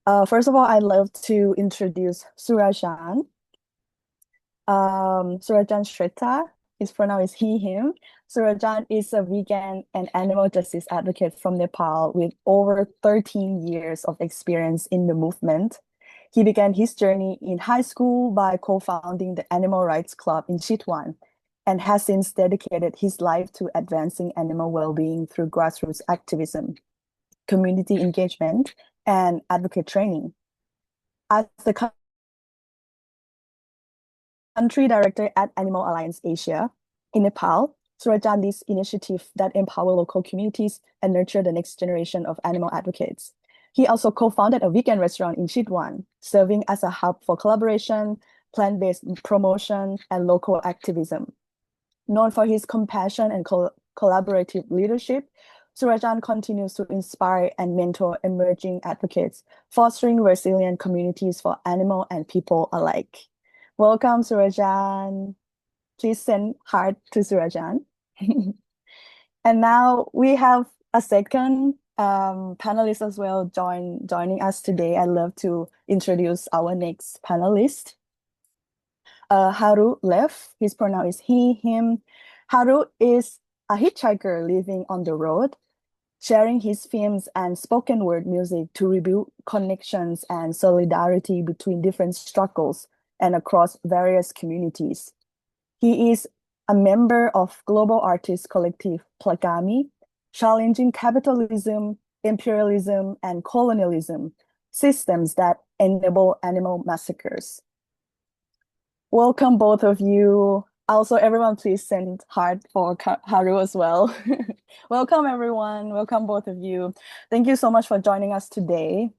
First of all, I'd love to introduce Surajan Shrestha. His pronoun is he, him. Surajan is a vegan and animal justice advocate from Nepal with over 13 years of experience in the movement. He began his journey in high school by co-founding the Animal Rights Club in Chitwan and has since dedicated his life to advancing animal well-being through grassroots activism, community engagement, and advocate training. As the country director at Animal Alliance Asia in Nepal, Surajan leads initiatives that empower local communities and nurture the next generation of animal advocates. He also co-founded a vegan restaurant in Chitwan, serving as a hub for collaboration, plant-based promotion, and local activism. Known for his compassion and collaborative leadership, Surajan continues to inspire and mentor emerging advocates, fostering resilient communities for animal and people alike. Welcome, Surajan. Please send heart to Surajan. And now we have a second panelist as well joining us today. I'd love to introduce our next panelist. Haru left. His pronoun is he, him. Haru is a hitchhiker living on the road, sharing his films and spoken word music to rebuild connections and solidarity between different struggles and across various communities. He is a member of global artist collective Plagami, challenging capitalism, imperialism, and colonialism, systems that enable animal massacres. Welcome, both of you. Also, everyone, please send heart for Haru as well. Welcome, everyone. Welcome, both of you. Thank you so much for joining us today.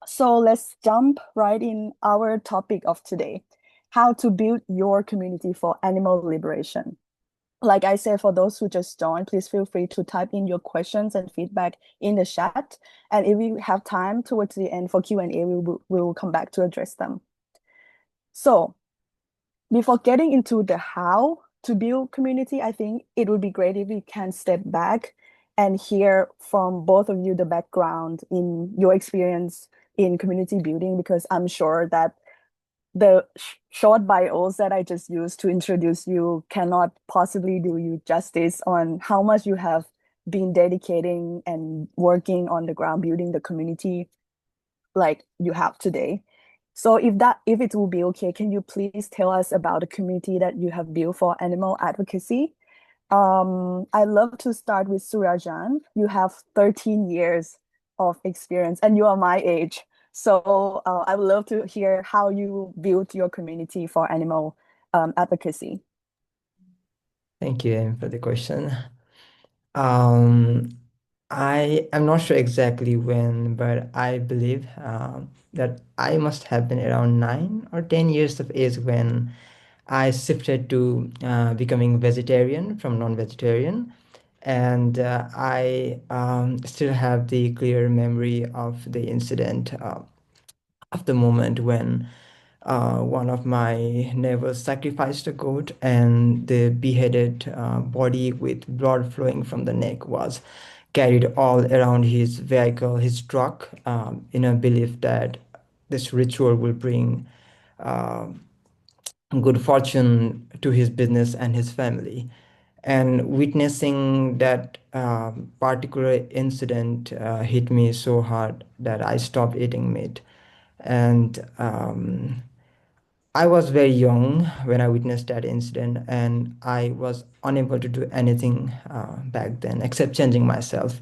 So let's jump right in our topic of today, how to build your community for animal liberation. Like I said, for those who just joined, please feel free to type in your questions and feedback in the chat. And if we have time towards the end for Q&A, we will come back to address them. So before getting into the how to build community, I think it would be great if we can step back and hear from both of you the background in your experience in community building, because I'm sure that the short bios that I just used to introduce you cannot possibly do you justice on how much you have been dedicating and working on the ground, building the community like you have today. So if it will be okay, can you please tell us about the community that you have built for animal advocacy? I'd love to start with Surajan. You have 13 years of experience and you are my age. So I would love to hear how you built your community for animal advocacy. Thank you Em, for the question. Um, I am not sure exactly when, but I believe that I must have been around 9 or 10 years of age when I shifted to becoming vegetarian from non-vegetarian. And I still have the clear memory of the incident of the moment when one of my neighbors sacrificed a goat, and the beheaded body with blood flowing from the neck was carried all around his vehicle, his truck, in a belief that this ritual will bring uh, good fortune to his business and his family. And witnessing that particular incident hit me so hard that I stopped eating meat. And I was very young when I witnessed that incident, and I was unable to do anything back then except changing myself.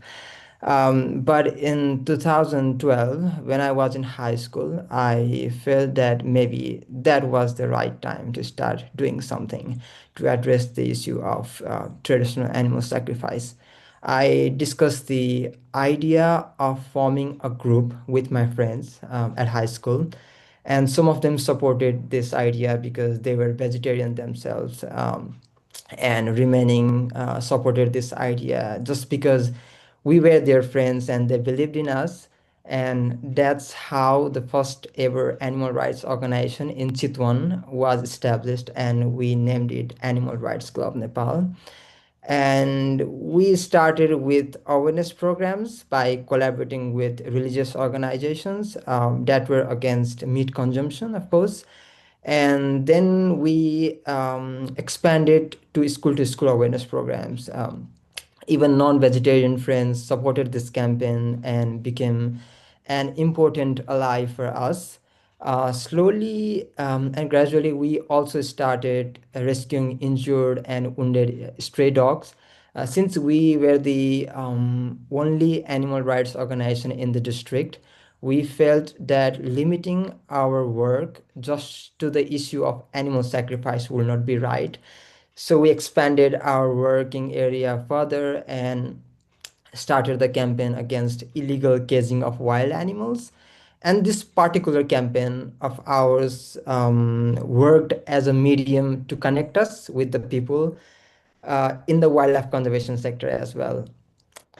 But in 2012, when I was in high school, I felt that maybe that was the right time to start doing something to address the issue of traditional animal sacrifice. I discussed the idea of forming a group with my friends at high school, and some of them supported this idea because they were vegetarian themselves, and remaining supported this idea just because we were their friends and they believed in us. And that's how the first ever animal rights organization in Chitwan was established, and we named it Animal Rights Club Nepal. And we started with awareness programs by collaborating with religious organizations that were against meat consumption, of course. And then we expanded to school awareness programs. Even non-vegetarian friends supported this campaign and became an important ally for us. Slowly and gradually, we also started rescuing injured and wounded stray dogs. Since we were the only animal rights organization in the district, we felt that limiting our work just to the issue of animal sacrifice would not be right. So we expanded our working area further and started the campaign against illegal caging of wild animals. And this particular campaign of ours worked as a medium to connect us with the people in the wildlife conservation sector as well.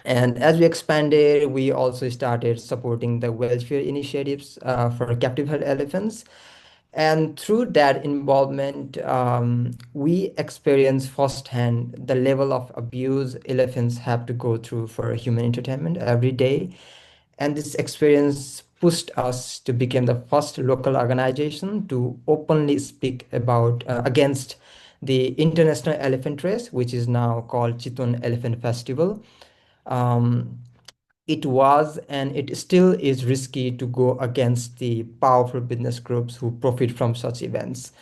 And as we expanded, we also started supporting the welfare initiatives for captive herd elephants. And through that involvement, we experience firsthand the level of abuse elephants have to go through for human entertainment every day. And this experience pushed us to become the first local organization to openly speak about against the International Elephant Race, which is now called Chitwan Elephant Festival. Um, it was and it still is risky to go against the powerful business groups who profit from such events.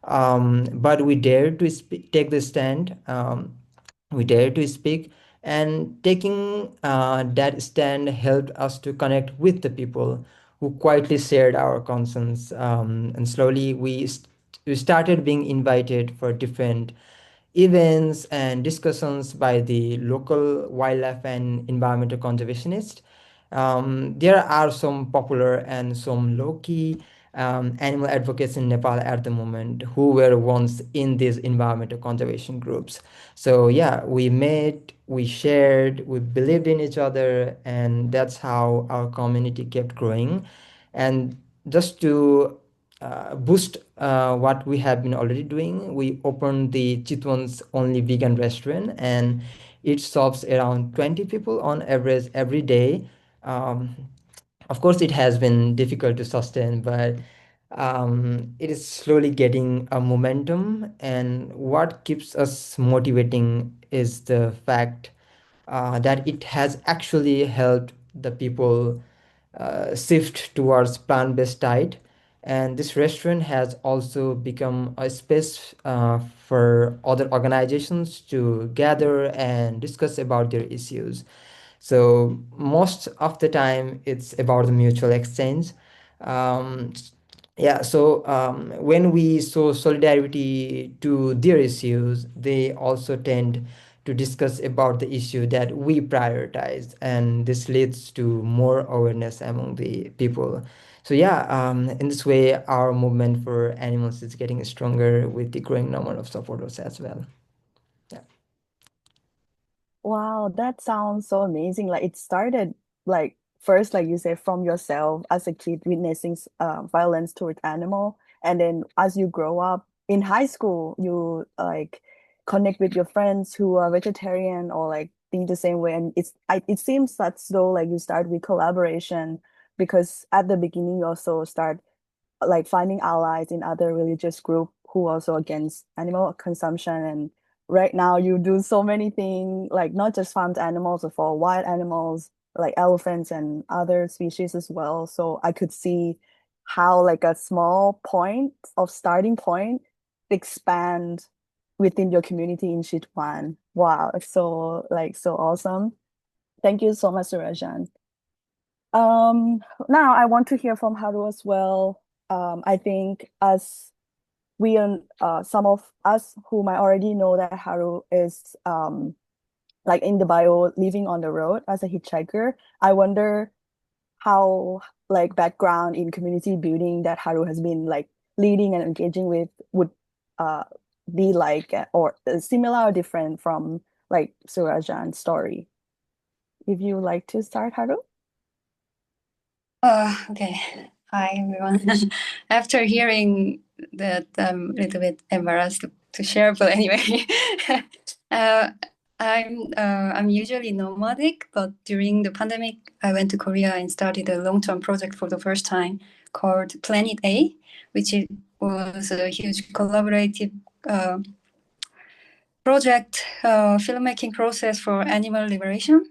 But we dare to take the stand. We dare to speak, and taking that stand helped us to connect with the people who quietly shared our concerns. And slowly, we started being invited for different events and discussions by the local wildlife and environmental conservationists. There are some popular and some low-key animal advocates in Nepal at the moment who were once in these environmental conservation groups. So yeah, we met, we shared, we believed in each other, and that's how our community kept growing. And just to boost what we have been already doing, we opened the Chitwan's only vegan restaurant, and it serves around 20 people on average every day. Um, of course, it has been difficult to sustain, but it is slowly getting a momentum. And what keeps us motivating is the fact that it has actually helped the people shift towards plant-based diet. And this restaurant has also become a space for other organizations to gather and discuss about their issues. So most of the time, it's about the mutual exchange. Um, yeah, so when we show solidarity to their issues, they also tend to discuss about the issue that we prioritize, and this leads to more awareness among the people. So yeah, in this way, our movement for animals is getting stronger with the growing number of supporters as well. Yeah. Wow, that sounds so amazing. Like it started like first, like you said, from yourself as a kid witnessing violence towards animal, and then as you grow up in high school, you like connect with your friends who are vegetarian or like think the same way, and it seems that though like you start with collaboration because at the beginning you also start like finding allies in other religious group who also against animal consumption, and right now you do so many things like not just farmed animals but for wild animals like elephants and other species as well. So I could see how like a small point of starting point expand within your community in Chitwan. Wow, it's so like so awesome. Thank you so much, Surajan. Now I want to hear from Haru as well. I think as we some of us who might already know that Haru is like in the bio living on the road as a hitchhiker. I wonder how like background in community building that Haru has been like leading and engaging with would uh be like or similar or different from like Surajan's story. If you like to start, Haru. Okay. Hi, everyone. After hearing that, I'm a little bit embarrassed to share, but anyway, uh, I'm usually nomadic, but during the pandemic, I went to Korea and started a long-term project for the first time called Planet A, which was a huge collaborative project, filmmaking process for animal liberation.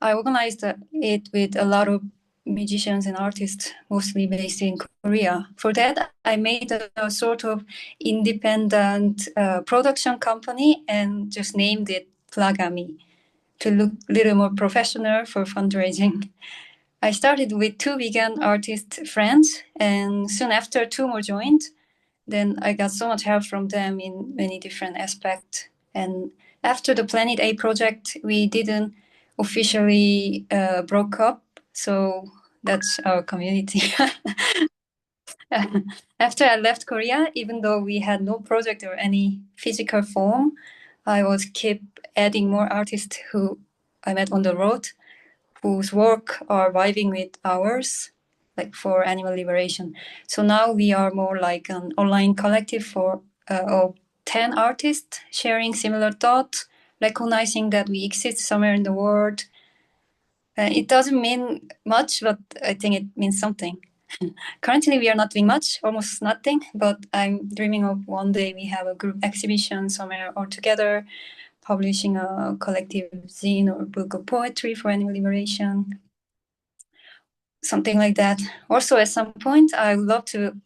I organized it with a lot of musicians and artists, mostly based in Korea. For that, I made a sort of independent production company and just named it Plagami to look a little more professional for fundraising. I started with 2 vegan artist friends, and soon after 2 more joined. Then I got so much help from them in many different aspects. And after the Planet A project, we didn't officially broke up. So that's our community. After I left Korea, even though we had no project or any physical form, I was keep adding more artists who I met on the road, whose work are vibing with ours, like for animal liberation. So now we are more like an online collective of 10 artists sharing similar thoughts, recognizing that we exist somewhere in the world. It doesn't mean much, but I think it means something. Currently, we are not doing much, almost nothing, but I'm dreaming of one day we have a group exhibition somewhere all together, publishing a collective zine or book of poetry for animal liberation, something like that. Also, at some point, I would love to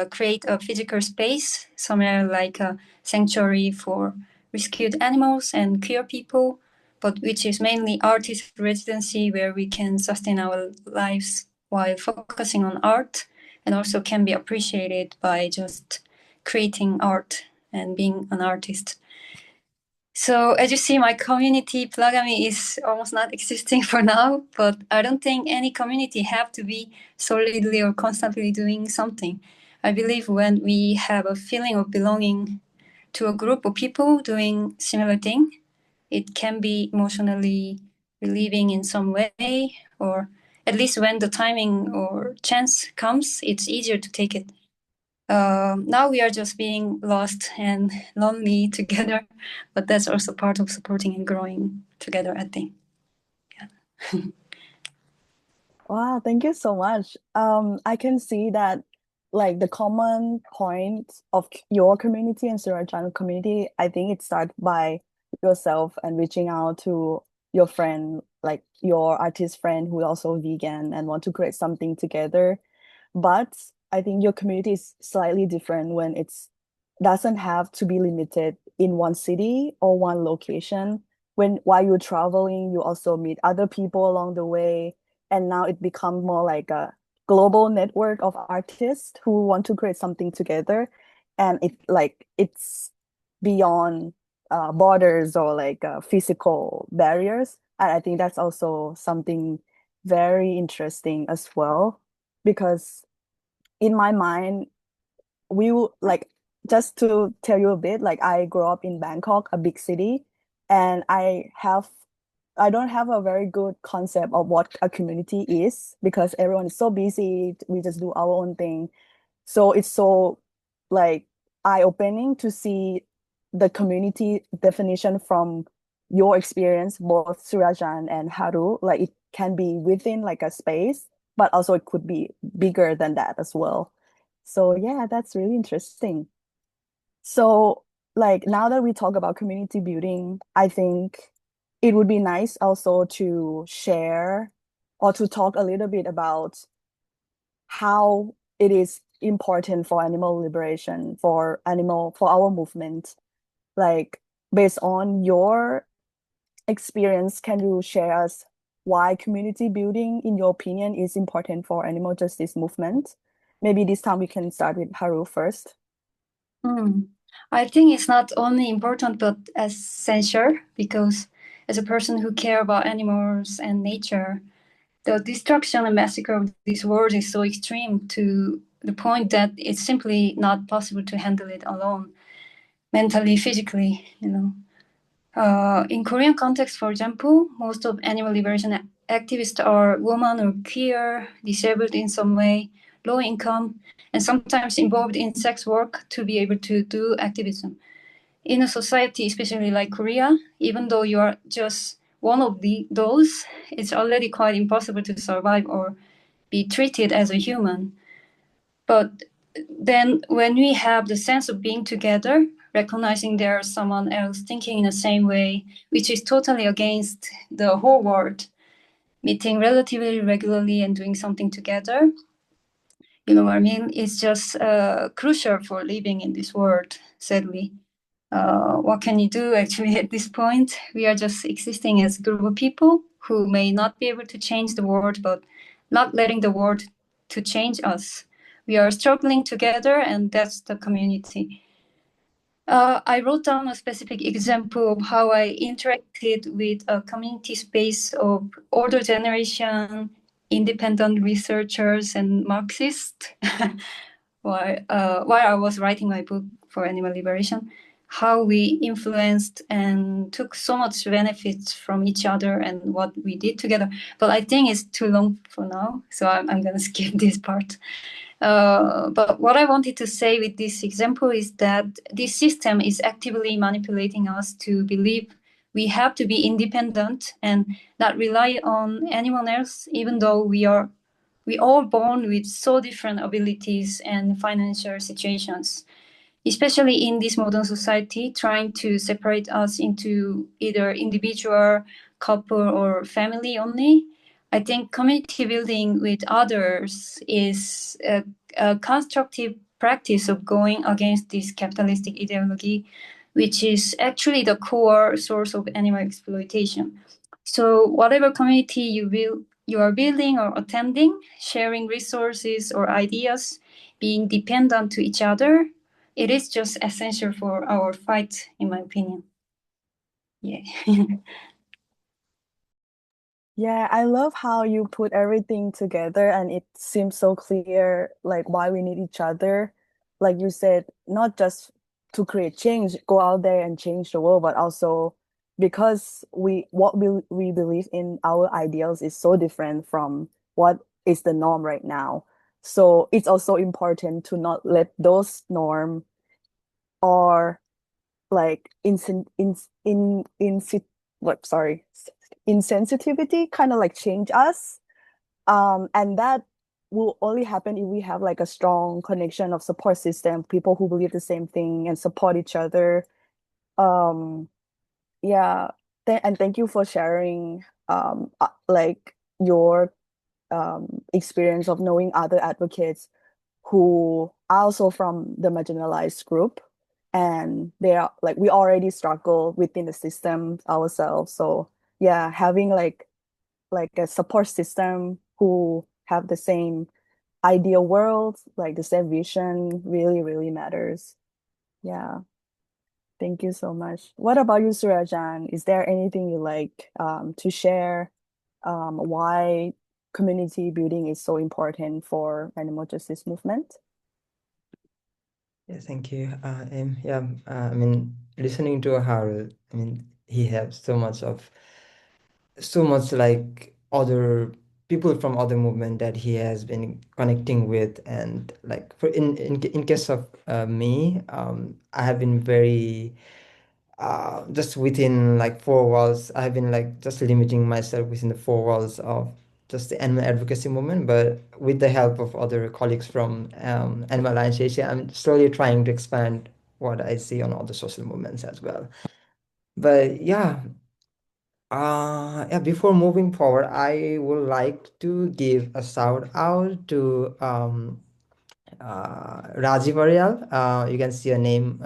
create a physical space, somewhere like a sanctuary for rescued animals and queer people, but which is mainly artist residency where we can sustain our lives while focusing on art and also can be appreciated by just creating art and being an artist. So as you see, my community Plagami is almost not existing for now, but I don't think any community have to be solidly or constantly doing something. I believe when we have a feeling of belonging to a group of people doing similar thing, it can be emotionally relieving in some way, or at least when the timing or chance comes, it's easier to take it. Now we are just being lost and lonely together, but that's also part of supporting and growing together, I think. Yeah. Wow, thank you so much. I can see that like the common point of your community and Surajan community, I think it starts by yourself and reaching out to your friend, like your artist friend who is also vegan and want to create something together. But I think your community is slightly different when it's doesn't have to be limited in one city or one location. When while you're traveling, you also meet other people along the way, and now it becomes more like a global network of artists who want to create something together, and it's beyond borders or like physical barriers. And I think that's also something very interesting as well, because in my mind, we will like just to tell you a bit, like I grew up in Bangkok, a big city, and I don't have a very good concept of what a community is because everyone is so busy. We just do our own thing. So it's so like eye-opening to see the community definition from your experience, both Surajan and Haru. Like it can be within like a space, but also it could be bigger than that as well. So yeah, that's really interesting. So like now that we talk about community building, I think it would be nice also to share or to talk a little bit about how it is important for animal liberation, for our movement. Like based on your experience, can you share us why community building, in your opinion, is important for animal justice movement? Maybe this time we can start with Haru first. I think it's not only important but essential because as a person who care about animals and nature, the destruction and massacre of this world is so extreme to the point that it's simply not possible to handle it alone, mentally, physically, in Korean context, for example, most of animal liberation activists are women or queer, disabled in some way, low income, and sometimes involved in sex work to be able to do activism. in a society, especially like Korea, even though you are just one of those, it's already quite impossible to survive or be treated as a human. But then when we have the sense of being together, recognizing there's someone else thinking in the same way, which is totally against the whole world, meeting relatively regularly and doing something together, you know what I mean? It's just crucial for living in this world, sadly. What can you do actually at this point? We are just existing as a group of people who may not be able to change the world, but not letting the world to change us. We are struggling together, and that's the community. I wrote down a specific example of how I interacted with a community space of older generation, independent researchers, and Marxists while I was writing my book for animal liberation. How we influenced and took so much benefits from each other and what we did together. But I think it's too long for now, so I'm going to skip this part. But what I wanted to say with this example is that this system is actively manipulating us to believe we have to be independent and not rely on anyone else, even though we all born with so different abilities and financial situations, especially in this modern society, trying to separate us into either individual, couple, or family only. I think community building with others is a constructive practice of going against this capitalistic ideology, which is actually the core source of animal exploitation. So whatever community you are building or attending, sharing resources or ideas, being dependent to each other, it is just essential for our fight, in my opinion. Yeah. Yeah, I love how you put everything together and it seems so clear, like why we need each other. Like you said, not just to create change, go out there and change the world, but also because we believe in our ideals is so different from what is the norm right now. So it's also important to not let those norm or like what sorry insensitivity kind of like change us, and that will only happen if we have like a strong connection of support system, people who believe the same thing and support each other. um yeah. And thank you for sharing like your experience of knowing other advocates who are also from the marginalized group, and they are like we already struggle within the system ourselves. So yeah, having like a support system who have the same ideal world, like the same vision, really really matters. Yeah, thank you so much. What about you, Surajan? Is there anything you like to share, why community building is so important for animal justice movement? Yeah, thank you. Yeah, I mean, listening to Harold, I mean, he has so much like other people from other movement that he has been connecting with, and like for in case of me, I have been very just within like four walls. I've been like just limiting myself within the four walls of just the animal advocacy movement, but with the help of other colleagues from Animal Alliance Asia, I'm slowly trying to expand what I see on other social movements as well. But yeah, yeah, before moving forward, I would like to give a shout out to Rajiv Arial. You can see a name,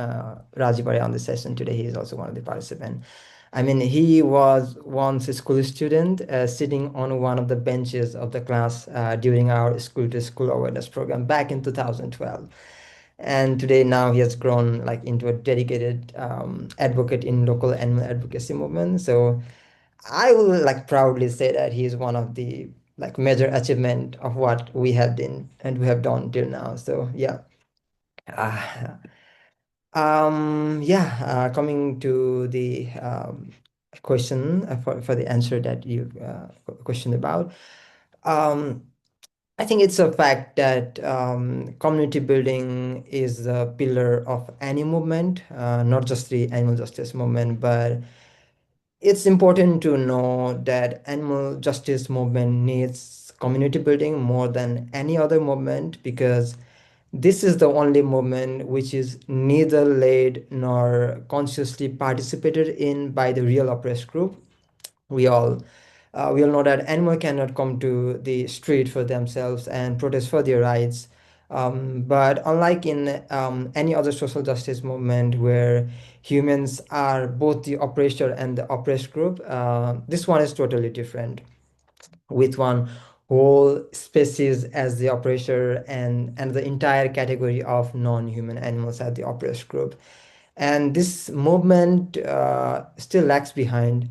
Rajiv Arial, on the session today. He is also one of the participants. I mean, he was once a school student sitting on one of the benches of the class during our school-to-school awareness program back in 2012. And today now he has grown like into a dedicated advocate in local animal advocacy movement. So I will like proudly say that he is one of the like major achievement of what we have been and we have done till now. So yeah. Uh, Coming to the question for the answer that you questioned about. Um, I think it's a fact that community building is the pillar of any movement, not just the animal justice movement, but it's important to know that animal justice movement needs community building more than any other movement, because this is the only movement which is neither led nor consciously participated in by the real oppressed group. We all we all know that animal cannot come to the street for themselves and protest for their rights. But unlike in any other social justice movement where humans are both the oppressor and the oppressed group, this one is totally different, with one whole species as the oppressor and the entire category of non-human animals as the oppressed group. And this movement still lags behind,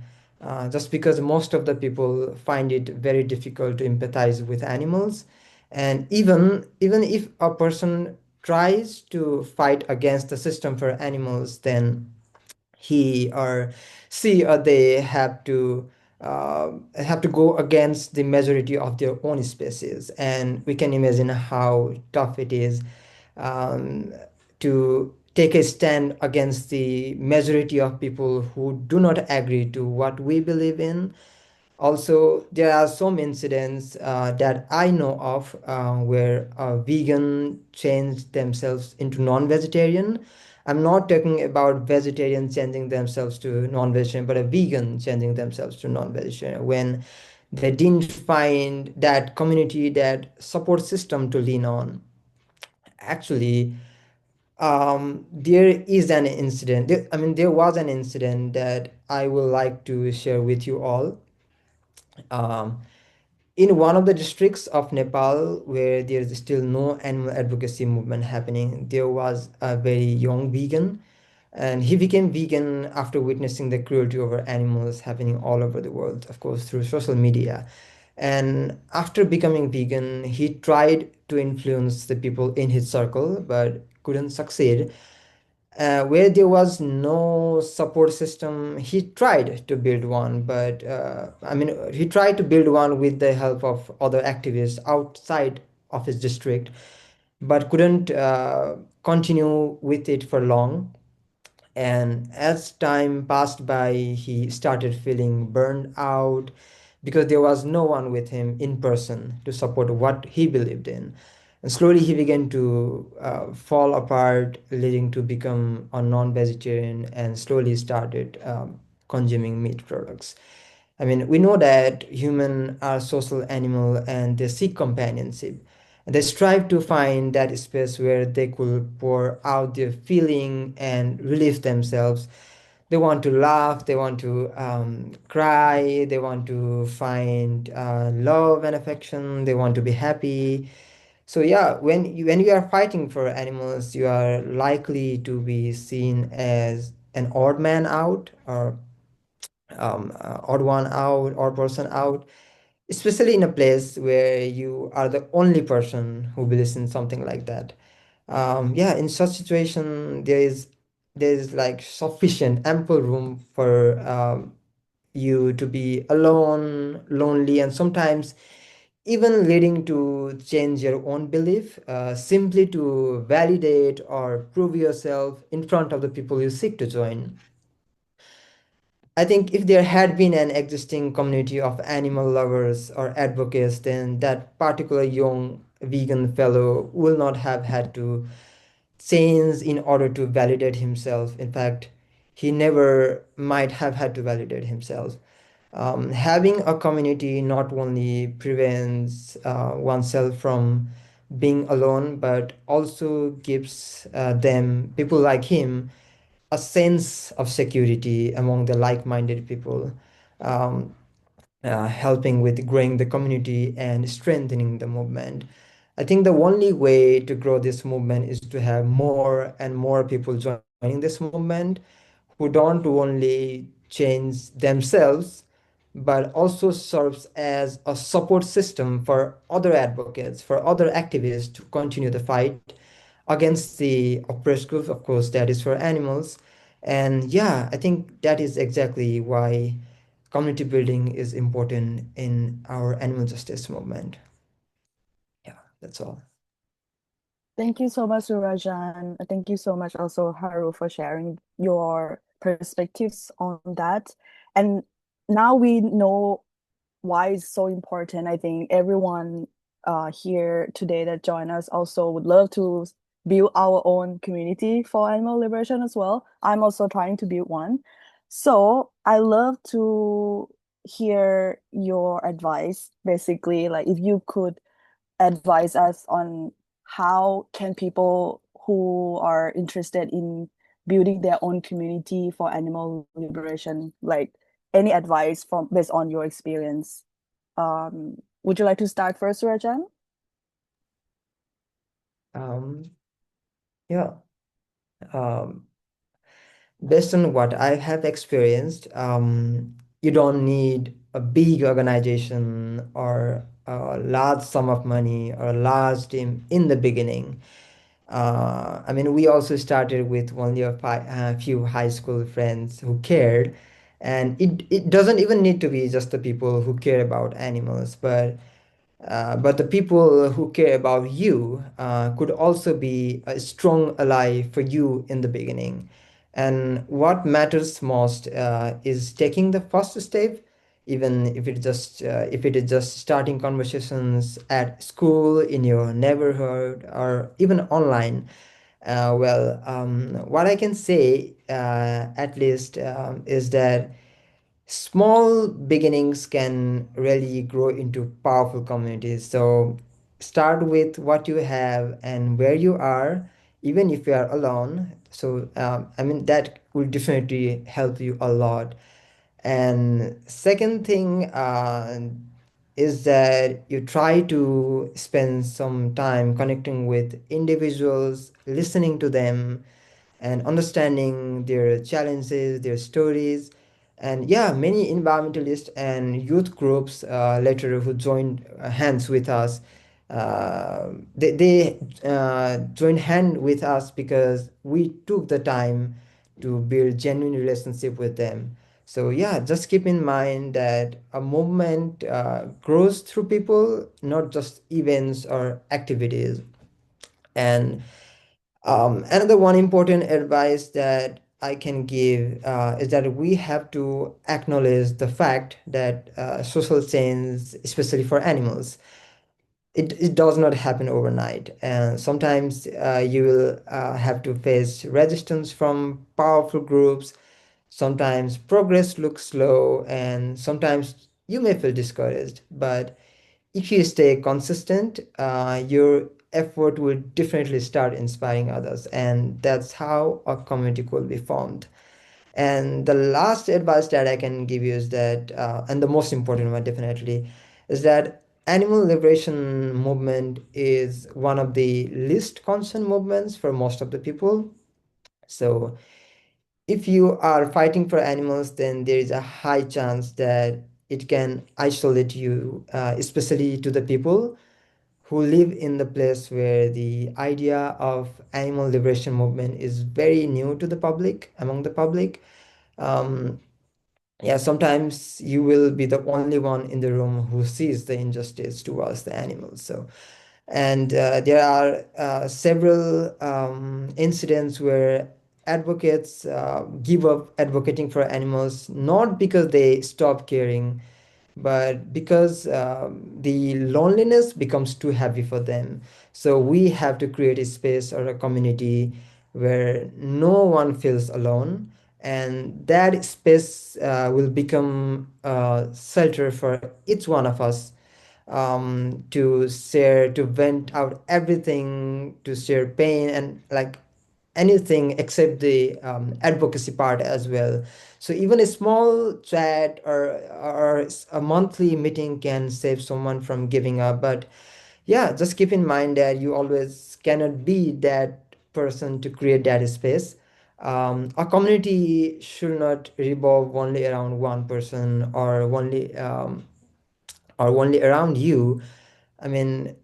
just because most of the people find it very difficult to empathize with animals. And even if a person tries to fight against the system for animals, then he or she or they have to go against the majority of their own species, and we can imagine how tough it is um, to take a stand against the majority of people who do not agree to what we believe in. Also, there are some incidents that I know of where a vegan changed themselves into non-vegetarian. I'm not talking about vegetarian changing themselves to non-vegetarian, but a vegan changing themselves to non-vegetarian when they didn't find that community, that support system to lean on. Actually, there is an incident. There was an incident that I would like to share with you all. Um, in one of the districts of Nepal where there is still no animal advocacy movement happening, there was a very young vegan, and he became vegan after witnessing the cruelty over animals happening all over the world, of course, through social media. And after becoming vegan, he tried to influence the people in his circle, but couldn't succeed. Where there was no support system, he tried to build one, but he tried to build one with the help of other activists outside of his district, but couldn't continue with it for long. And as time passed by, he started feeling burned out because there was no one with him in person to support what he believed in. And slowly he began to fall apart, leading to become a non-vegetarian and slowly started consuming meat products. We know that humans are social animal and they seek companionship. And they strive to find that space where they could pour out their feeling and release themselves. They want to laugh, they want to cry, they want to find love and affection, they want to be happy. So yeah, when you are fighting for animals, you are likely to be seen as an odd man out, or odd one out, odd person out, especially in a place where you are the only person who believes in something like that. Yeah, in such situation, there is like sufficient ample room for you to be alone, lonely, and sometimes even leading to change your own belief, simply to validate or prove yourself in front of the people you seek to join. I think if there had been an existing community of animal lovers or advocates, then that particular young vegan fellow will not have had to change in order to validate himself. In fact, he never might have had to validate himself. Having a community not only prevents oneself from being alone, but also gives them, people like him, a sense of security among the like-minded people, um, helping with growing the community and strengthening the movement. I think the only way to grow this movement is to have more and more people joining this movement who don't only change themselves, but also serves as a support system for other advocates, for other activists to continue the fight against the oppressed groups, of course, that is for animals. And yeah, I think that is exactly why community building is important in our animal justice movement. That's all. Thank you so much, Surajan. Thank you so much also, Haru, for sharing your perspectives on that. And now we know why it's so important. I think everyone here today that join us also would love to build our own community for animal liberation as well. I'm also trying to build one. So I love to hear your advice. Basically, like if you could advise us on how can people who are interested in building their own community for animal liberation, like any advice from based on your experience. Would you like to start first, Rajan? Um, yeah. Um, Based on what I have experienced, you don't need a big organization or a large sum of money or a large team in the beginning. I mean, we also started with only a few high school friends who cared, and it doesn't even need to be just the people who care about animals, but the people who care about you could also be a strong ally for you in the beginning. And what matters most is taking the first step, even if it is just starting conversations at school, in your neighborhood, or even online. What I can say, at least, is that small beginnings can really grow into powerful communities. So start with what you have and where you are, even if you are alone. So I mean, that will definitely help you a lot. And second thing is that you try to spend some time connecting with individuals, listening to them, and understanding their challenges, their stories. And yeah, many environmentalists and youth groups later who joined hands with us, they joined hand with us because we took the time to build genuine relationship with them. So yeah, just keep in mind that a movement grows through people, not just events or activities. And another one important advice that I can give is that we have to acknowledge the fact that social change, especially for animals, it does not happen overnight. And sometimes you will have to face resistance from powerful groups. Sometimes progress looks slow, and sometimes you may feel discouraged. But if you stay consistent, your effort will definitely start inspiring others, and that's how a community could be formed. And the last advice that I can give you is that, and the most important one definitely, is that animal liberation movement is one of the least concerned movements for most of the people. So if you are fighting for animals, then there is a high chance that it can isolate you, especially to the people who live in the place where the idea of animal liberation movement is very new to the public, among the public. Um, yeah, sometimes you will be the only one in the room who sees the injustice towards the animals. So, and there are several incidents where advocates give up advocating for animals, not because they stop caring, but because the loneliness becomes too heavy for them. So we have to create a space or a community where no one feels alone, and that space will become a shelter for each one of us, to share, to vent out everything, to share pain and like anything except the advocacy part as well. So even a small chat or a monthly meeting can save someone from giving up. But yeah, just keep in mind that you always cannot be that person to create that space. A community should not revolve only around one person or only around you. I mean,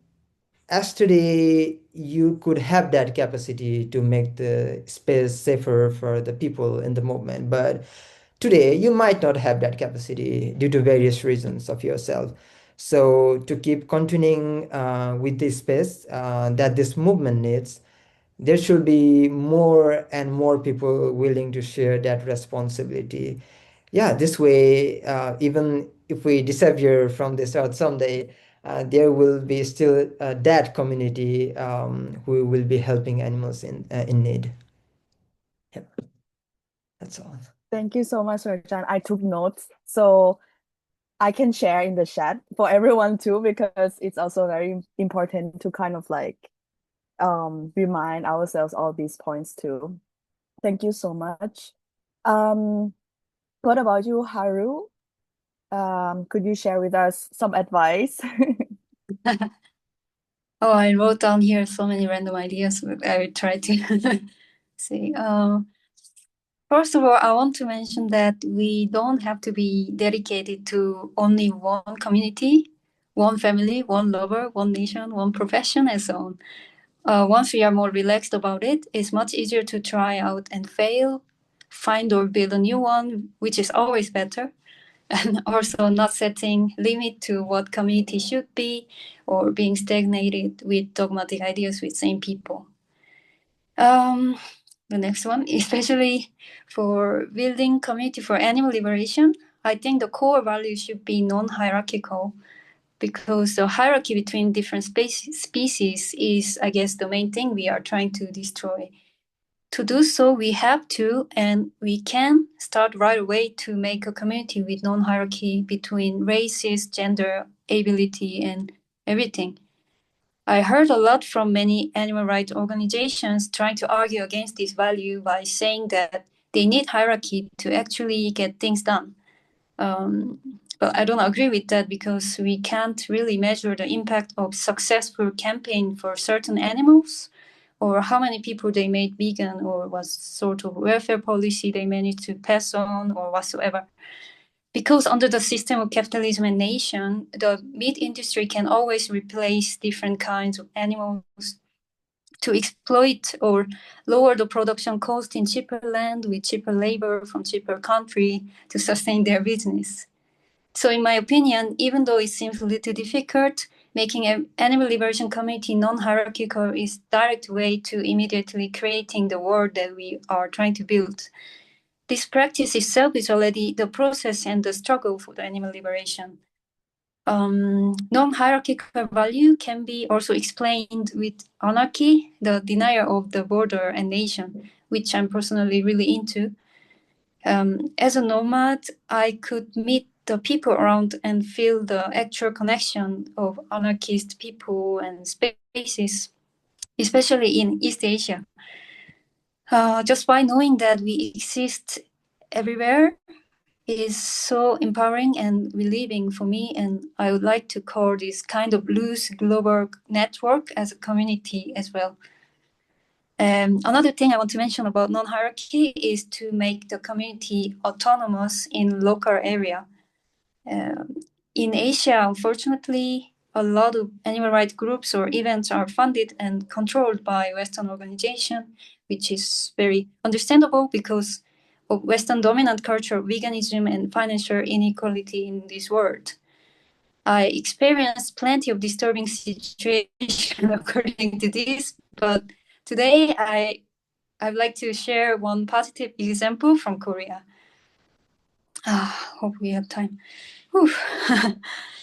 yesterday you could have that capacity to make the space safer for the people in the movement, but today you might not have that capacity due to various reasons of yourself. So to keep continuing with this space that this movement needs, there should be more and more people willing to share that responsibility. Yeah, this way, even if we disappear from this earth someday, there will be still that community who will be helping animals in need. Yep. That's all. Thank you so much, Surajan. I took notes, so I can share in the chat for everyone too, because it's also very important to kind of like remind ourselves all these points too. Thank you so much. What about you, Haru? Could you share with us some advice? Oh, I wrote down here so many random ideas, but I will try to see. First of all, I want to mention that we don't have to be dedicated to only one community, one family, one lover, one nation, one profession, and so on. Once we are more relaxed about it, it's much easier to try out and fail, find or build a new one, which is always better. And also not setting limit to what community should be or being stagnated with dogmatic ideas with same people. The next one, especially for building community for animal liberation, I think the core value should be non-hierarchical, because the hierarchy between different species is, I guess, the main thing we are trying to destroy. To do so, we have to, and we can, start right away to make a community with non-hierarchy between races, gender, ability, and everything. I heard a lot from many animal rights organizations trying to argue against this value by saying that they need hierarchy to actually get things done. But I don't agree with that, because we can't really measure the impact of successful campaign for certain animals, or how many people they made vegan, or what sort of welfare policy they managed to pass on, or whatsoever. Because under the system of capitalism and nation, the meat industry can always replace different kinds of animals to exploit or lower the production cost in cheaper land with cheaper labor from cheaper country to sustain their business. So in my opinion, even though it seems a little difficult, making an animal liberation community non-hierarchical is direct way to immediately creating the world that we are trying to build. This practice itself is already the process and the struggle for the animal liberation. Non-hierarchical value can be also explained with anarchy, the denial of the border and nation, which I'm personally really into. As a nomad, I could meet the people around and feel the actual connection of anarchist people and spaces, especially in East Asia. Just by knowing that we exist everywhere is so empowering and relieving for me, and I would like to call this kind of loose global network as a community as well. Another thing I want to mention about non-hierarchy is to make the community autonomous in local area. In Asia, unfortunately, a lot of animal rights groups or events are funded and controlled by Western organizations, which is very understandable because of Western dominant culture, veganism, and financial inequality in this world. I experienced plenty of disturbing situations according to this, but today I'd like to share one positive example from Korea. Hope we have time.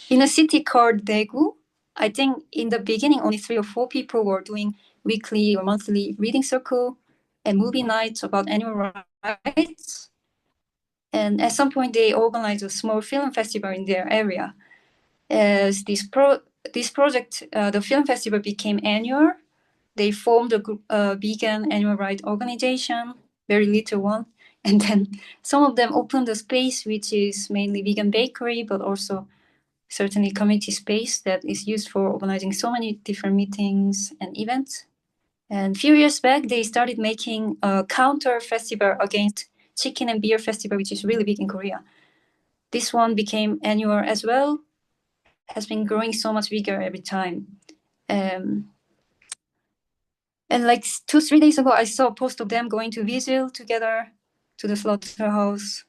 In a city called Daegu, I think in the beginning only 3 or 4 people were doing weekly or monthly reading circle and movie nights about animal rights. And at some point, they organized a small film festival in their area. As this project, the film festival became annual, they formed a vegan animal rights organization, very little one. And then some of them opened a space which is mainly vegan bakery, but also certainly community space that is used for organizing so many different meetings and events. And a few years back, they started making a counter festival against chicken and beer festival, which is really big in Korea. This one became annual as well, has been growing so much bigger every time. And like 2-3 days ago, I saw a post of them going to Vigil together to the slaughterhouse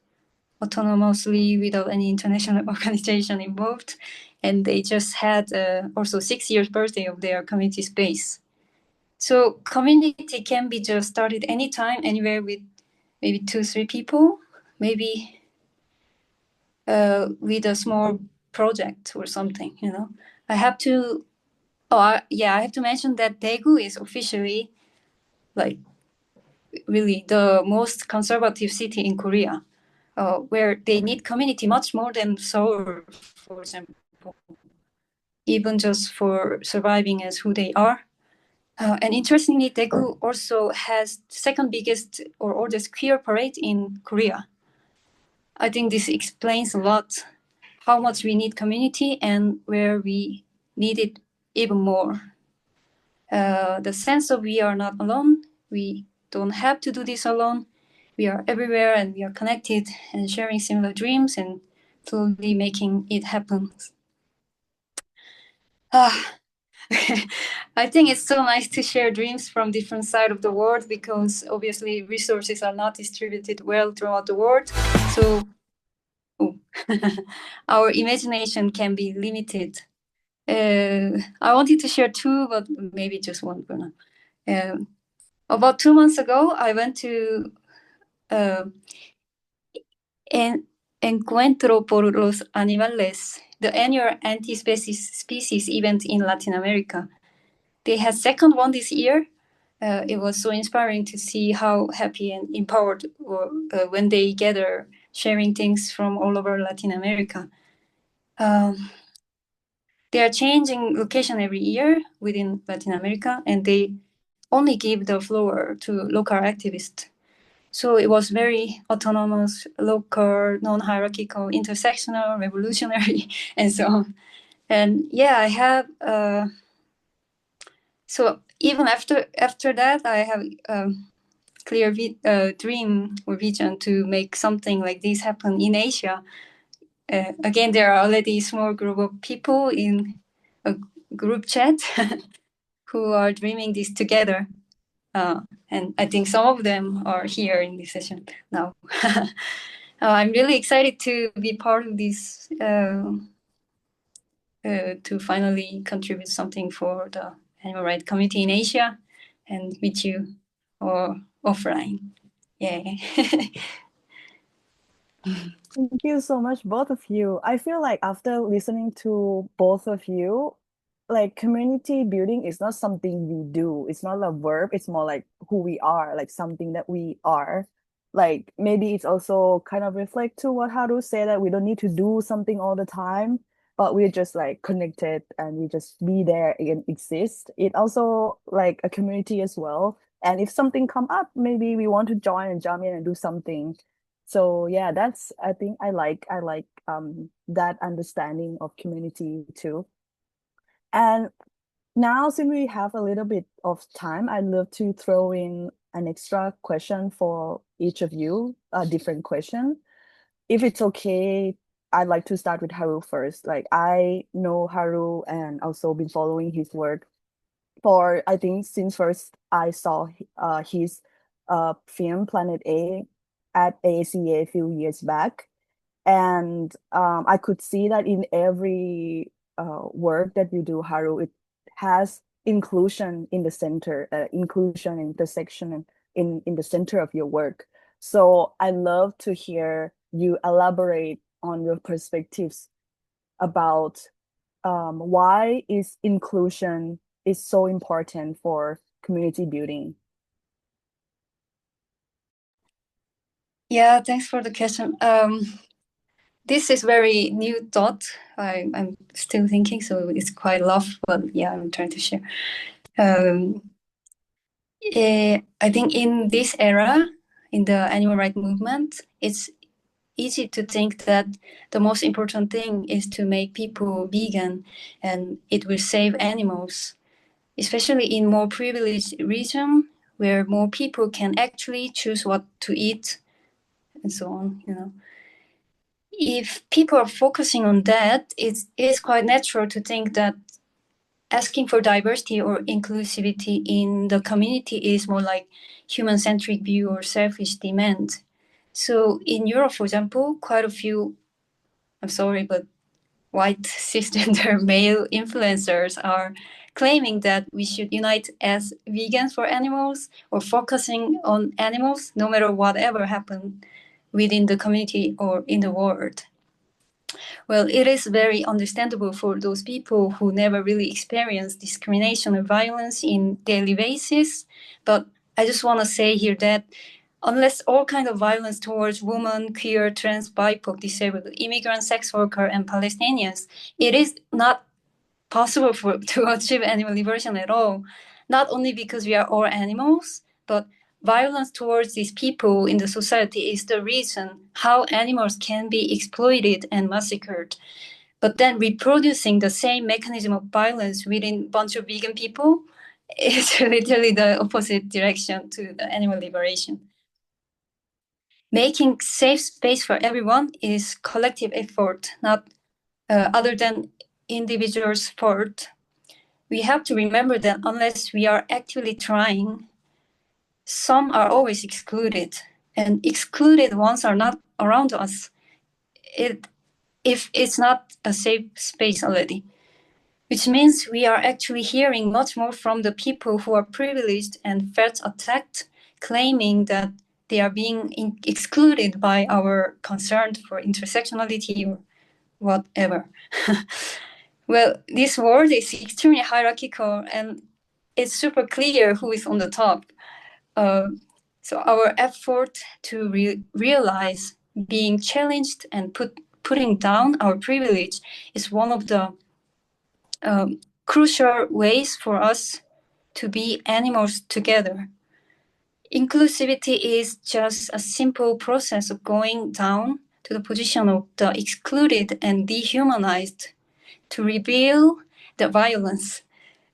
autonomously without any international organization involved. and they just had also 6 years birthday of their community space. So community can be just started anytime, anywhere, with maybe 2-3 people, maybe with a small project or something, you know. I have to mention that Daegu is officially like really the most conservative city in Korea, where they need community much more than Seoul, for example, even just for surviving as who they are. And interestingly, Daegu also has second biggest or oldest queer parade in Korea. I think this explains a lot how much we need community and where we need it even more. The sense of we are not alone, we don't have to do this alone, we are everywhere and we are connected and sharing similar dreams and slowly making it happen. I think it's so nice to share dreams from different sides of the world, because obviously resources are not distributed well throughout the world. So our imagination can be limited. I wanted to share 2, but maybe just one for now. About 2 months ago, I went to Encuentro por los Animales, the annual anti-species event in Latin America. They had second one this year. It was so inspiring to see how happy and empowered when they gather, sharing things from all over Latin America. They are changing location every year within Latin America, and they only give the floor to local activists. So it was very autonomous, local, non-hierarchical, intersectional, revolutionary, and so on. And yeah, I have. So even after that, I have clear dream or vision to make something like this happen in Asia. Again, there are already a small group of people in a group chat who are dreaming this together. And I think some of them are here in this session now. I'm really excited to be part of this, to finally contribute something for the animal rights community in Asia and meet you or offline. Yeah. Thank you so much, both of you. I feel like after listening to both of you, like community building is not something we do. It's not a verb. It's more like who we are, like something that we are. Like maybe it's also kind of reflect to what Haru said, that we don't need to do something all the time, but we're just like connected and we just be there and exist. It also like a community as well. And if something come up, maybe we want to join and jump in and do something. So yeah, that's I think I like that understanding of community too. And now since we have a little bit of time, I'd love to throw in an extra question for each of you, a different question. If it's okay, I'd like to start with Haru first. Like I know Haru and also been following his work for I think since first I saw his film Planet A at AACA a few years back. And I could see that in every work that you do, Haru, it has inclusion in the center, inclusion, intersection in the center of your work. So I love to hear you elaborate on your perspectives about why is inclusion is so important for community building. Yeah, thanks for the question. This is very new thought. I'm still thinking, so it's quite rough, but yeah, I'm trying to share. I think in this era, in the animal rights movement, it's easy to think that the most important thing is to make people vegan and it will save animals, especially in more privileged region where more people can actually choose what to eat and so on, you know. If people are focusing on that, it's quite natural to think that asking for diversity or inclusivity in the community is more like human-centric view or selfish demand. So in Europe, for example, quite a few, I'm sorry, but white cisgender male influencers are claiming that we should unite as vegans for animals or focusing on animals no matter whatever happened within the community or in the world. Well, it is very understandable for those people who never really experience discrimination or violence in daily basis. But I just want to say here that unless all kind of violence towards women, queer, trans, BIPOC, disabled, immigrant, sex worker, and Palestinians, it is not possible to achieve animal liberation at all. Not only because we are all animals, but violence towards these people in the society is the reason how animals can be exploited and massacred. But then reproducing the same mechanism of violence within a bunch of vegan people is literally the opposite direction to the animal liberation. Making safe space for everyone is collective effort, not other than individuals' effort. We have to remember that unless we are actively trying, some are always excluded, and excluded ones are not around us if it's not a safe space already, which means we are actually hearing much more from the people who are privileged and felt attacked, claiming that they are being excluded by our concern for intersectionality or whatever. Well, this world is extremely hierarchical and it's super clear who is on the top. So our effort to realize being challenged and putting down our privilege is one of the crucial ways for us to be animals together. Inclusivity is just a simple process of going down to the position of the excluded and dehumanized to reveal the violence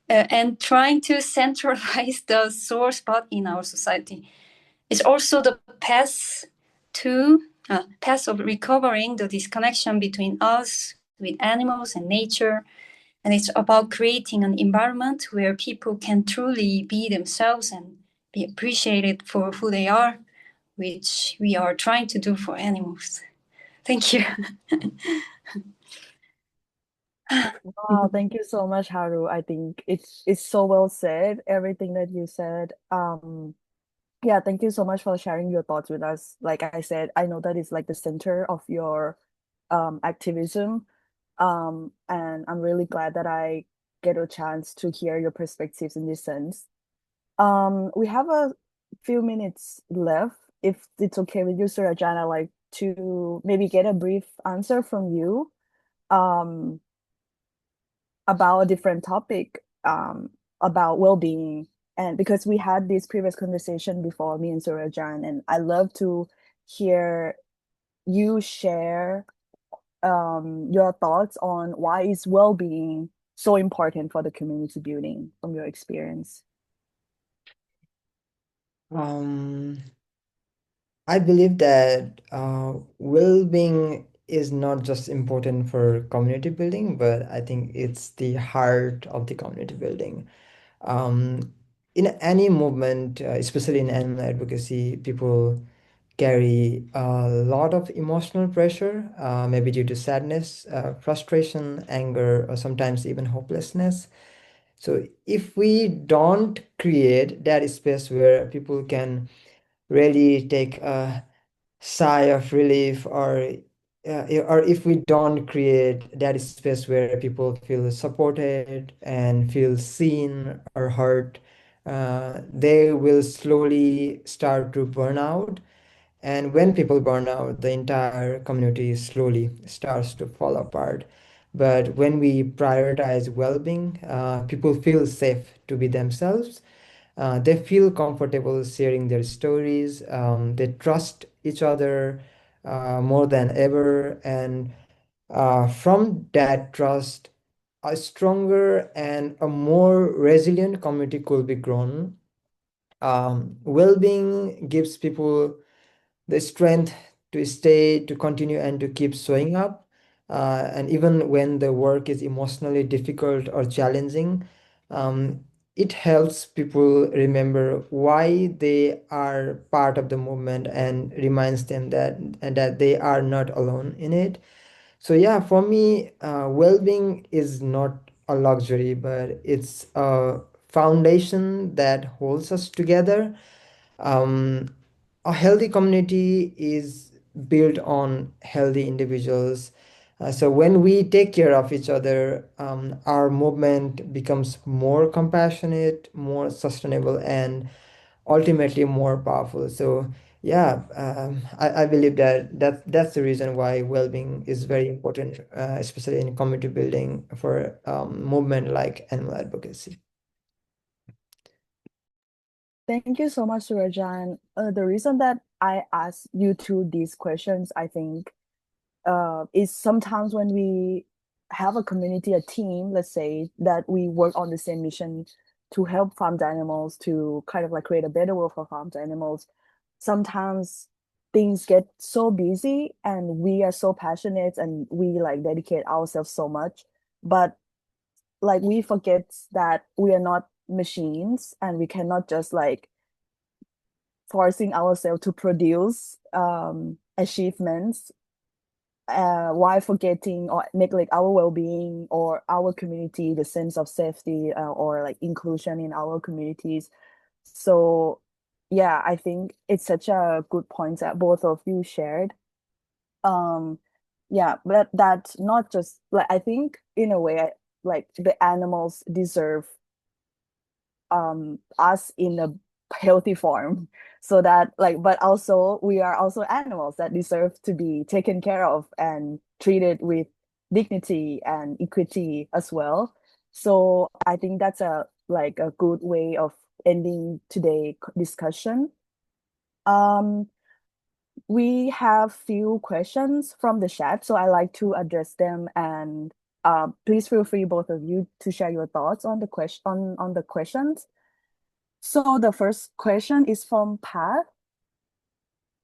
and trying to centralize the sore spot in our society. It's also the path of recovering the disconnection between us with animals and nature. And it's about creating an environment where people can truly be themselves and be appreciated for who they are, which we are trying to do for animals. Thank you. Wow, thank you so much, Haru. I think it's so well said, everything that you said. Yeah, thank you so much for sharing your thoughts with us. Like I said, I know that it's like the center of your activism. And I'm really glad that I get a chance to hear your perspectives in this sense. We have a few minutes left. If it's okay with you, Surajan, I'd like to maybe get a brief answer from you um, about a different topic, about well-being. And because we had this previous conversation before, me and Surajan, and I love to hear you share your thoughts on why is well-being so important for the community building from your experience. Um, I believe that well-being is not just important for community building, but I think it's the heart of the community building. Um, in any movement, especially in animal advocacy, people carry a lot of emotional pressure, maybe due to sadness, frustration, anger, or sometimes even hopelessness. So if we don't create that space where people can really take a sigh of relief, or if we don't create that space where people feel supported and feel seen or heard, they will slowly start to burn out. And when people burn out, the entire community slowly starts to fall apart. But when we prioritize well-being, people feel safe to be themselves. They feel comfortable sharing their stories. They trust each other more than ever. And from that trust, a stronger and a more resilient community could be grown. Well-being gives people the strength to stay, to continue, and to keep showing up. And even when the work is emotionally difficult or challenging, um, it helps people remember why they are part of the movement and reminds them that they are not alone in it. So yeah, for me, well-being is not a luxury, but it's a foundation that holds us together. um, a healthy community is built on healthy individuals. So when we take care of each other, our movement becomes more compassionate, more sustainable, and ultimately more powerful. So yeah, I believe that's the reason why well-being is very important, especially in community building for movement like animal advocacy. Thank you so much, Surajan. The reason that I ask you two these questions, I think, is sometimes when we have a community, a team, let's say, that we work on the same mission to help farmed animals, to kind of like create a better world for farmed animals, sometimes things get so busy and we are so passionate and we like dedicate ourselves so much, but like we forget that we are not machines and we cannot just like forcing ourselves to produce achievements while forgetting or neglect our well-being or our community, the sense of safety or like inclusion in our communities. So yeah, I think it's such a good point that both of you shared. um yeah, but that's not just like, I think in a way like the animals deserve us in a healthy form, so that like, but also we are also animals that deserve to be taken care of and treated with dignity and equity as well. So I think that's a like a good way of ending today discussion. um we have few questions from the chat, so I like to address them, and please feel free, both of you, to share your thoughts on the question on the questions. So the first question is from Pat.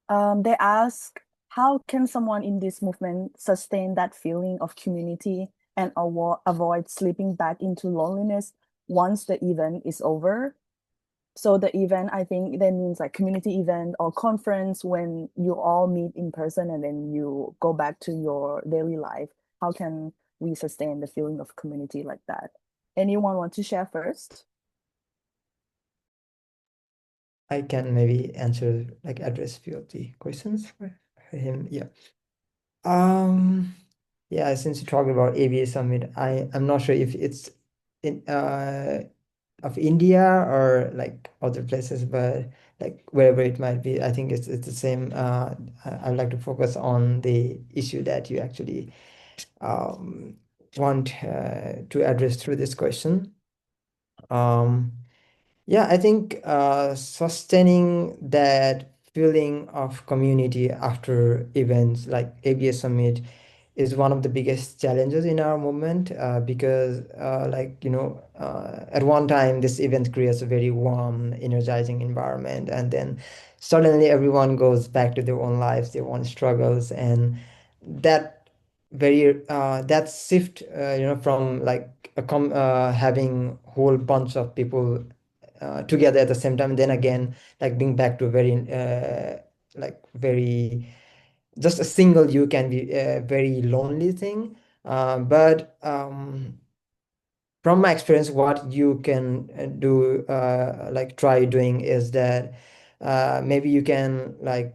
They ask, how can someone in this movement sustain that feeling of community and avoid slipping back into loneliness once the event is over? So the event, I think that means like community event or conference when you all meet in person and then you go back to your daily life. How can we sustain the feeling of community like that? Anyone want to share first? I can maybe answer, like address few of the questions for him. Yeah. Um, yeah, since you talked about ABA Summit, I'm not sure if it's in of India or like other places, but like wherever it might be, I think it's the same. I'd like to focus on the issue that you actually um want to address through this question. Um, yeah, I think sustaining that feeling of community after events like ABS Summit is one of the biggest challenges in our movement, because at one time this event creates a very warm, energizing environment, and then suddenly everyone goes back to their own lives, their own struggles, and that that shift, from like having whole bunch of people together at the same time, then again like being back to a very very just a single you can be a very lonely thing. But from my experience, what you can do, like try doing, is that maybe you can like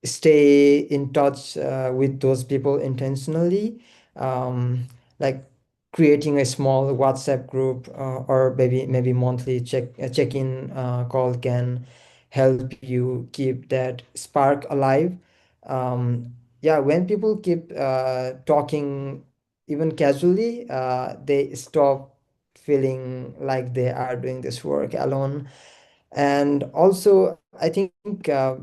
stay in touch with those people intentionally, like creating a small WhatsApp group, or maybe monthly check-in call can help you keep that spark alive. Yeah, when people keep talking even casually, they stop feeling like they are doing this work alone. And also, I think I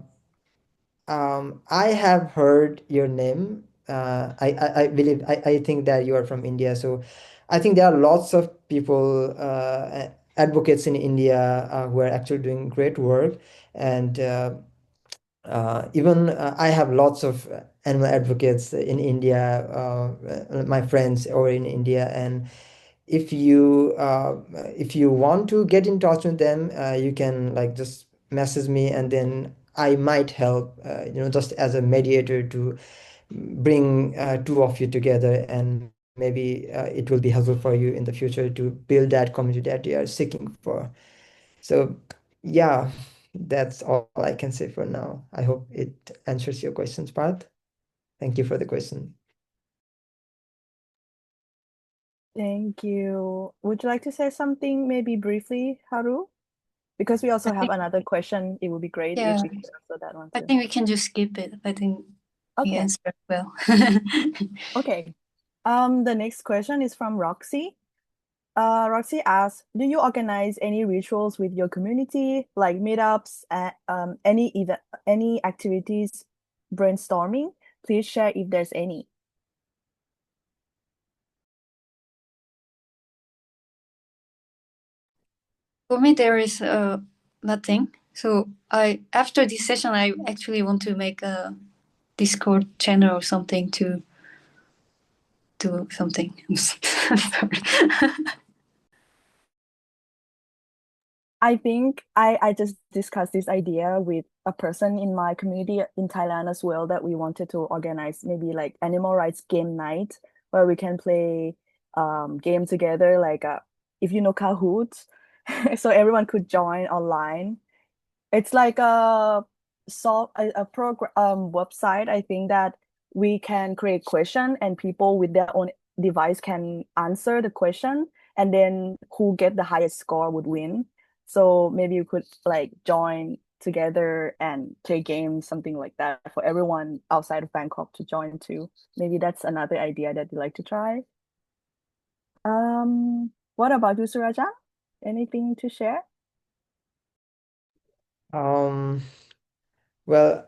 have heard your name. I believe I think that you are from India. So I think there are lots of people, advocates in India, who are actually doing great work. And even I have lots of animal advocates in India, my friends over in India. And if you want to get in touch with them, you can like just message me, and then I might help, just as a mediator to bring two of you together, and maybe it will be helpful for you in the future to build that community that you are seeking for. So yeah, that's all I can say for now. I hope it answers your questions, Parth. Thank you for the question. Thank you. Would you like to say something maybe briefly, Haru? Because we also I have think, another question. It would be great if yeah, we could answer that one I too. think we can just skip it. I think he Okay. answered well. Okay. The next question is from Roxy. Roxy asks, do you organize any rituals with your community, like meetups, any activities, brainstorming? Please share if there's any. For me, there is nothing. So after this session, I actually want to make a Discord channel or something to do something. Sorry. I think I just discussed this idea with a person in my community in Thailand as well, that we wanted to organize maybe like animal rights game night where we can play game together, like if you know Kahoot, so everyone could join online. It's like a program website, I think, that we can create question and people with their own device can answer the question, and then who get the highest score would win. So maybe you could like join together and play games, something like that, for everyone outside of Bangkok to join too. Maybe that's another idea that you like to try. What about you, Surajan? Anything to share? Um, well,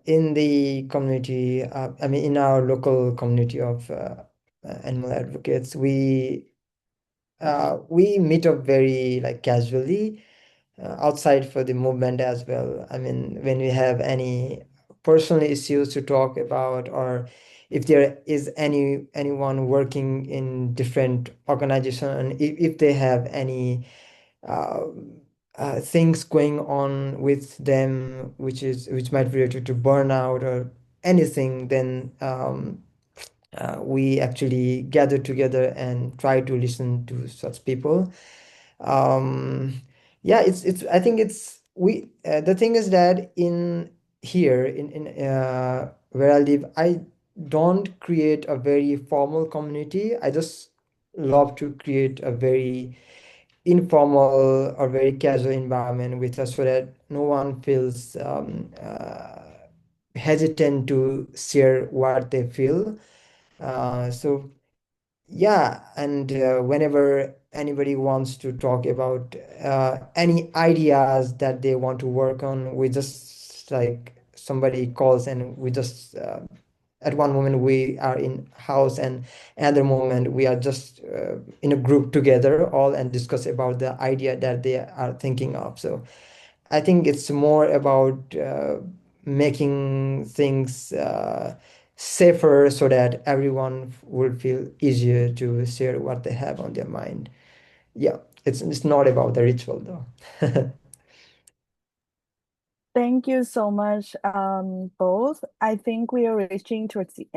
in the community, I mean, in our local community of animal advocates, we meet up very like casually outside for the movement as well. I mean, when we have any personal issues to talk about, or if there is anyone working in different organization, if they have any uh, things going on with them, which might be related to burnout or anything, then we actually gather together and try to listen to such people. um yeah, it's I think it's we the thing is that in here in where I live, I don't create a very formal community. I just love to create a very informal or very casual environment with us, so that no one feels hesitant to share what they feel. So yeah, and whenever anybody wants to talk about any ideas that they want to work on, we just like somebody calls and we just at one moment we are in house, and another moment we are just in a group together all and discuss about the idea that they are thinking of. So I think it's more about making things safer, so that everyone will feel easier to share what they have on their mind. Yeah, it's not about the ritual though. Thank you so much, both. I think we are reaching towards the